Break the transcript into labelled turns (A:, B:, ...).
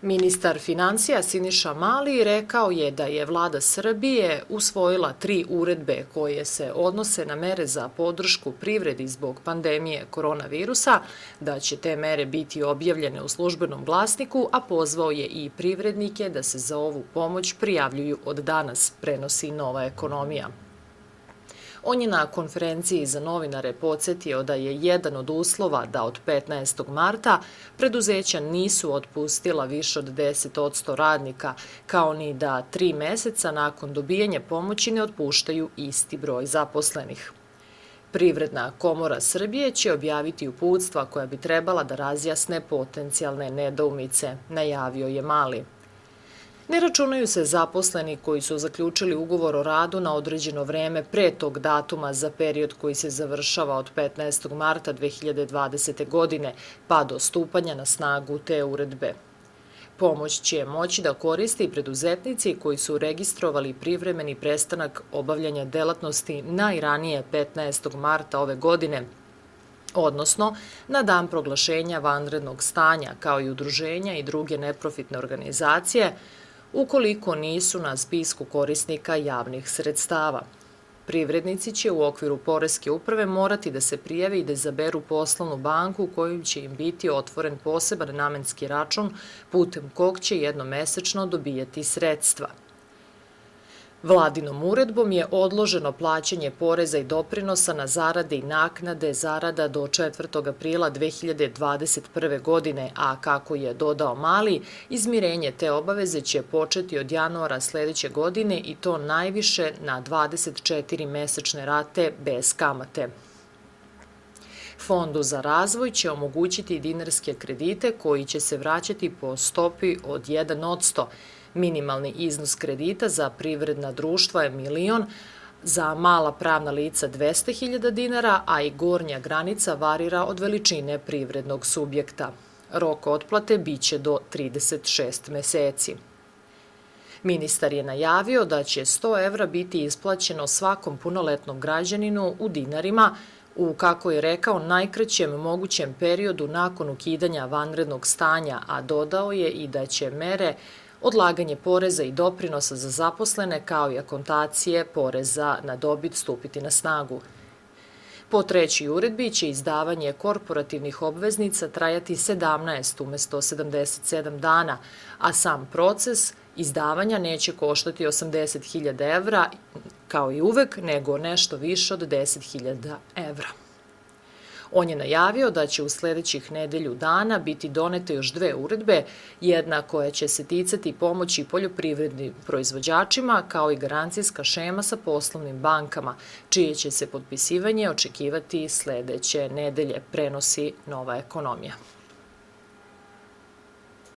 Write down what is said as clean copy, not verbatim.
A: Ministar finansija Siniša Mali rekao je da je vlada Srbije usvojila 3 uredbe koje se odnose na mere za podršku privredi zbog pandemije koronavirusa, da će te mere biti objavljene u službenom glasniku, a pozvao je i privrednike da se za ovu pomoć prijavljuju od danas, prenosi Nova ekonomija. On je na konferenciji za novinare podsjetio da je jedan od uslova da od 15. marta preduzeća nisu otpustila više od 10% radnika, kao ni da 3 meseca nakon dobijanja pomoći ne otpuštaju isti broj zaposlenih. Privredna komora Srbije će objaviti uputstva koja bi trebala da razjasne potencijalne nedoumice, najavio je Mali. Ne računaju se zaposleni koji su zaključili ugovor o radu na određeno vreme pre tog datuma za period koji se završava od 15. marta 2020. godine pa do stupanja na snagu te uredbe. Pomoć će moći da koriste i preduzetnici koji su registrovali privremeni prestanak obavljanja delatnosti najranije 15. marta ove godine, odnosno na dan proglašenja vanrednog stanja, kao i udruženja i druge neprofitne organizacije, ukoliko nisu na spisku korisnika javnih sredstava. Privrednici će u okviru Poreske uprave morati da se prijave i da izaberu poslovnu banku u kojoj će im biti otvoren poseban namenski račun putem kog će jednomesečno dobijati sredstva. Vladinom uredbom je odloženo plaćanje poreza i doprinosa na zarade i naknade zarada do 4. aprila 2021. godine, a kako je dodao Mali, izmirenje te obaveze će početi od januara sledeće godine i to najviše na 24 mesečne rate bez kamate. Fondu za razvoj će omogućiti dinarske kredite koji će se vraćati po stopi od 1%. Minimalni iznos kredita za privredna društva je 1.000.000, za mala pravna lica 200.000 dinara, a i gornja granica varira od veličine privrednog subjekta. Rok otplate biće do 36 meseci. Ministar je najavio da će 100 evra biti isplaćeno svakom punoletnom građaninu u dinarima u, kako je rekao, najkraćem mogućem periodu nakon ukidanja vanrednog stanja, a dodao je i da će mere odlaganje poreza i doprinosa za zaposlene kao i akontacije poreza na dobit stupiti na snagu. Po 3. uredbi će izdavanje korporativnih obveznica trajati 17 umesto 77 dana, a sam proces izdavanja neće koštati 80.000 evra kao i uvek, nego nešto više od 10.000 evra. On je najavio da će u sledećih nedelju dana biti donete još 2 uredbe, jedna koja će se ticati pomoći poljoprivrednim proizvođačima, kao i garancijska šema sa poslovnim bankama, čije će se potpisivanje očekivati sledeće nedelje, prenosi Nova ekonomija.